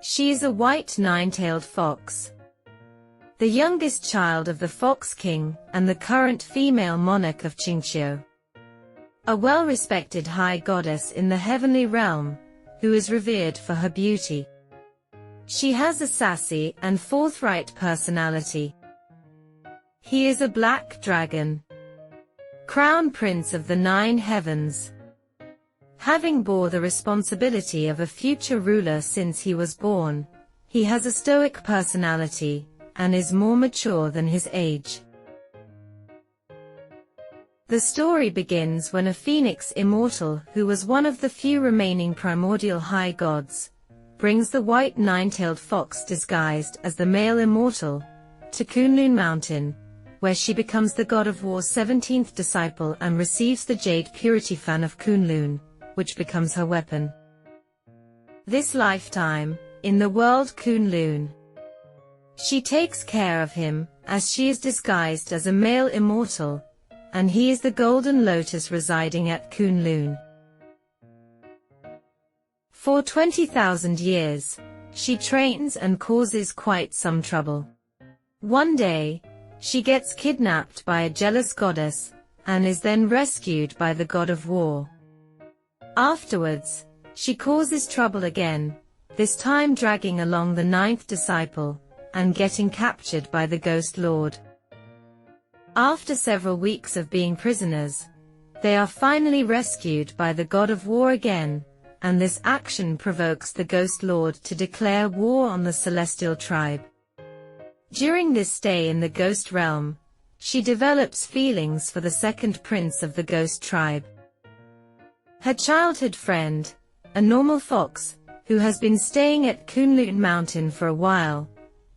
She is a white nine-tailed fox, the youngest child of the Fox King and the current female monarch of Xianxia, a well-respected high goddess in the heavenly realm, who is revered for her beauty. She has a sassy and forthright personality. He is a black dragon, crown prince of the 9 heavens, having bore the responsibility of a future ruler since he was born. He has a stoic personality, and is more mature than his age. The story begins when a phoenix immortal, who was one of the few remaining primordial high gods, brings the white nine-tailed fox disguised as the male immortal to Kunlun Mountain, where she becomes the god of war's 17th disciple and receives the jade purity fan of Kunlun, which becomes her weapon. This lifetime, in the world Kunlun, she takes care of him, as she is disguised as a male immortal, and he is the golden lotus residing at Kunlun. For 20,000 years, she trains and causes quite some trouble. One day, she gets kidnapped by a jealous goddess, and is then rescued by the god of war. Afterwards, she causes trouble again, this time dragging along the 9th disciple, and getting captured by the Ghost Lord. After several weeks of being prisoners, they are finally rescued by the god of war again, and this action provokes the Ghost Lord to declare war on the celestial tribe. During this stay in the ghost realm, she develops feelings for the second prince of the ghost tribe. Her childhood friend, a normal fox, who has been staying at Kunlun Mountain for a while,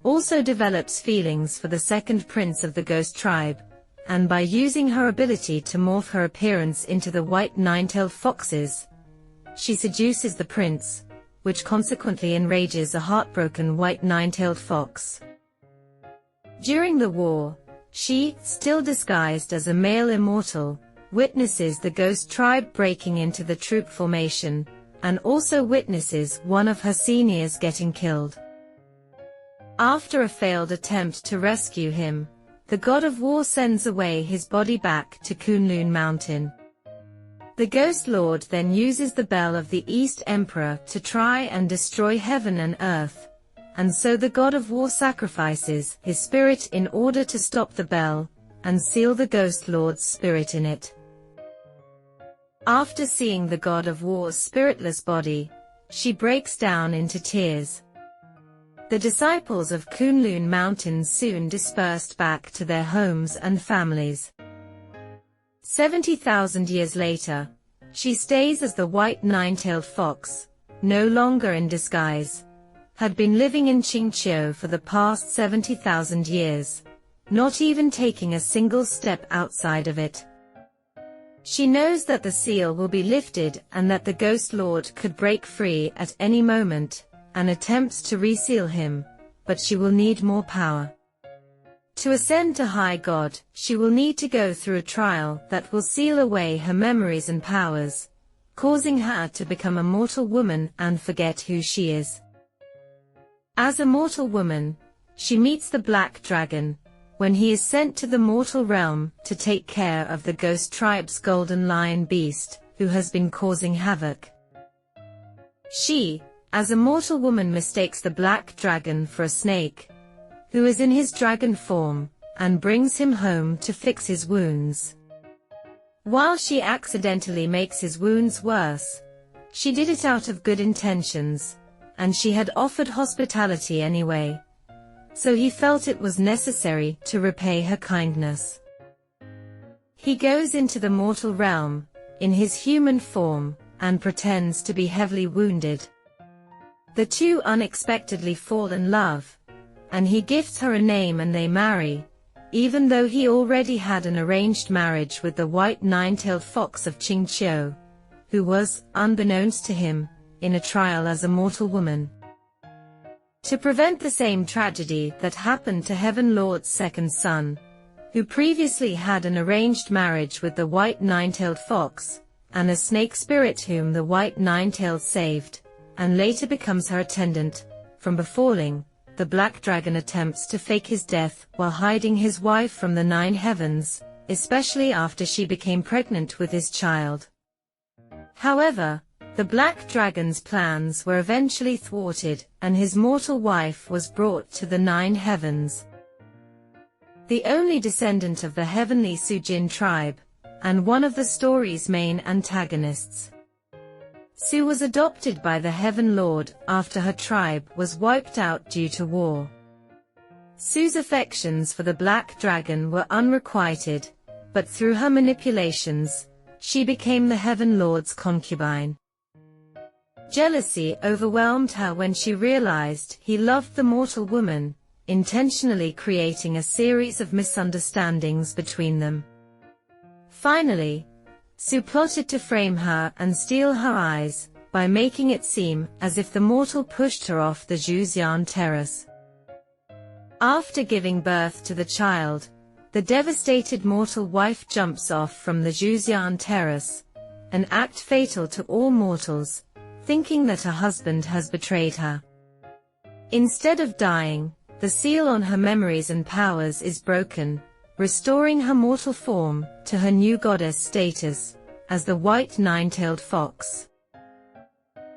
also develops feelings for the second prince of the ghost tribe, and by using her ability to morph her appearance into the white nine-tailed foxes, she seduces the prince, which consequently enrages a heartbroken white nine-tailed fox. During the war, she, still disguised as a male immortal, witnesses the ghost tribe breaking into the troop formation, and also witnesses one of her seniors getting killed. After a failed attempt to rescue him, the god of war sends away his body back to Kunlun Mountain. The Ghost Lord then uses the Bell of the East Emperor to try and destroy heaven and earth, and so the god of war sacrifices his spirit in order to stop the bell, and seal the Ghost Lord's spirit in it. After seeing the god of war's spiritless body, she breaks down into tears. The disciples of Kunlun Mountain soon dispersed back to their homes and families. 70,000 years later, she stays as the white nine-tailed fox, no longer in disguise, had been living in Xianxia for the past 70,000 years, not even taking a single step outside of it. She knows that the seal will be lifted and that the Ghost Lord could break free at any moment, and attempts to reseal him, but she will need more power. To ascend to High God, she will need to go through a trial that will seal away her memories and powers, causing her to become a mortal woman and forget who she is. As a mortal woman, she meets the Black Dragon, when he is sent to the mortal realm to take care of the Ghost Tribe's golden lion beast, who has been causing havoc. She, as a mortal woman, mistakes the Black Dragon for a snake, who is in his dragon form, and brings him home to fix his wounds. While she accidentally makes his wounds worse, she did it out of good intentions, and she had offered hospitality anyway, so he felt it was necessary to repay her kindness. He goes into the mortal realm, in his human form, and pretends to be heavily wounded. The two unexpectedly fall in love, and he gifts her a name and they marry, even though he already had an arranged marriage with the white nine-tailed fox of Xianxia, who was, unbeknownst to him, in a trial as a mortal woman. To prevent the same tragedy that happened to Heaven Lord's second son, who previously had an arranged marriage with the white nine-tailed fox, and a snake spirit whom the white nine-tailed saved, and later becomes her attendant, from befalling, the black dragon attempts to fake his death while hiding his wife from the 9 heavens, especially after she became pregnant with his child. However, the black dragon's plans were eventually thwarted and his mortal wife was brought to the 9 heavens. The only descendant of the heavenly Sujin tribe, and one of the story's main antagonists. Su was adopted by the Heaven Lord after her tribe was wiped out due to war. Su's affections for the black dragon were unrequited, but through her manipulations, she became the Heaven Lord's concubine. Jealousy overwhelmed her when she realized he loved the mortal woman, intentionally creating a series of misunderstandings between them. Finally, Su plotted to frame her and steal her eyes, by making it seem as if the mortal pushed her off the Zhuxian terrace. After giving birth to the child, the devastated mortal wife jumps off from the Zhuxian terrace, an act fatal to all mortals, thinking that her husband has betrayed her. Instead of dying, the seal on her memories and powers is broken, restoring her mortal form to her new goddess status, as the white 9-tailed fox.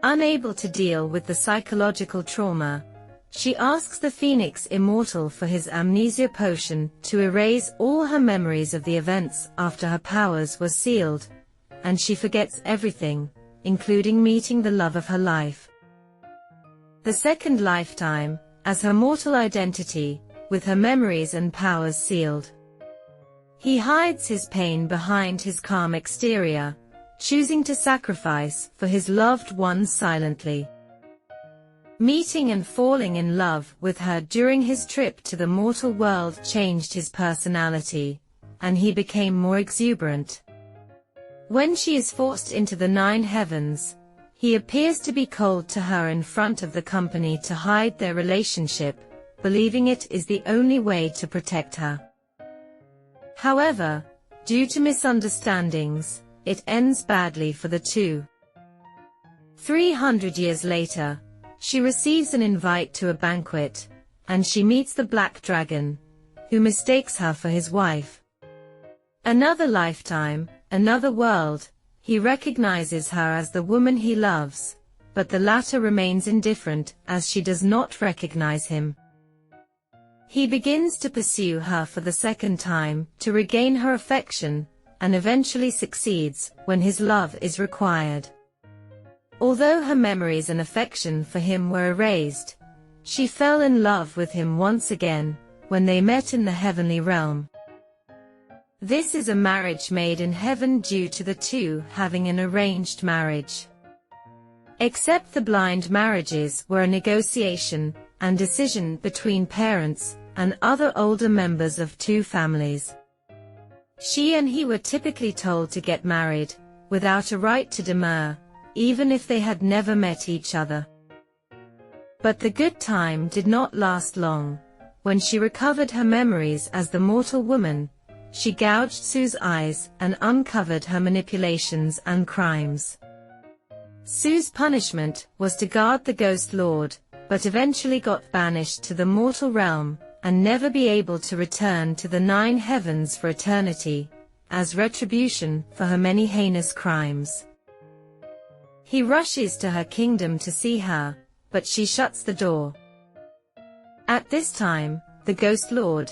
Unable to deal with the psychological trauma, she asks the Phoenix Immortal for his amnesia potion to erase all her memories of the events after her powers were sealed, and she forgets everything, including meeting the love of her life. The second lifetime, as her mortal identity, with her memories and powers sealed. He hides his pain behind his calm exterior, choosing to sacrifice for his loved ones silently. Meeting and falling in love with her during his trip to the mortal world changed his personality, and he became more exuberant. When she is forced into the 9 heavens, he appears to be cold to her in front of the company to hide their relationship, believing it is the only way to protect her. However, due to misunderstandings, it ends badly for the two. 300 years later, she receives an invite to a banquet, and she meets the black dragon, who mistakes her for his wife. Another lifetime, another world, he recognizes her as the woman he loves, but the latter remains indifferent as she does not recognize him. He begins to pursue her for the second time to regain her affection, and eventually succeeds when his love is required. Although her memories and affection for him were erased, she fell in love with him once again, when they met in the heavenly realm. This is a marriage made in heaven due to the two having an arranged marriage. Except the blind marriages were a negotiation and decision between parents and other older members of two families. She and he were typically told to get married, without a right to demur, even if they had never met each other. But the good time did not last long. When she recovered her memories as the mortal woman, she gouged Su's eyes and uncovered her manipulations and crimes. Su's punishment was to guard the Ghost Lord, but eventually got banished to the mortal realm, and never be able to return to the 9 heavens for eternity, as retribution for her many heinous crimes. He rushes to her kingdom to see her, but she shuts the door. At this time, the Ghost Lord,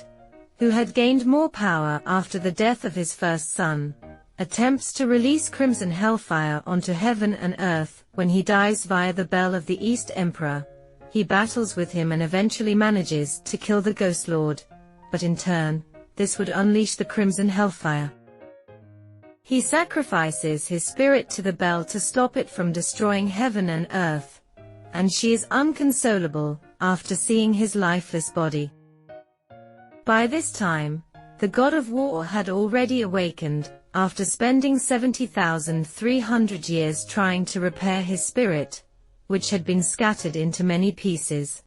who had gained more power after the death of his first son, attempts to release Crimson Hellfire onto heaven and earth. When he dies via the Bell of the East Emperor, he battles with him and eventually manages to kill the Ghost Lord, but in turn, this would unleash the Crimson Hellfire. He sacrifices his spirit to the bell to stop it from destroying heaven and earth, and she is inconsolable after seeing his lifeless body. By this time, the god of war had already awakened, after spending 70,300 years trying to repair his spirit, which had been scattered into many pieces.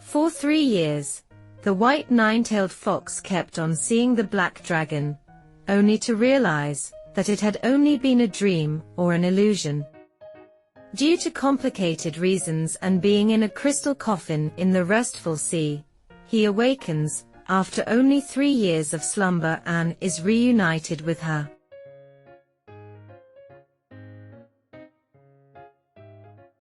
For 3 years, the white 9-tailed fox kept on seeing the black dragon, only to realize that it had only been a dream or an illusion. Due to complicated reasons and being in a crystal coffin in the restful sea, he awakens, after only 3 years of slumber, and is reunited with her.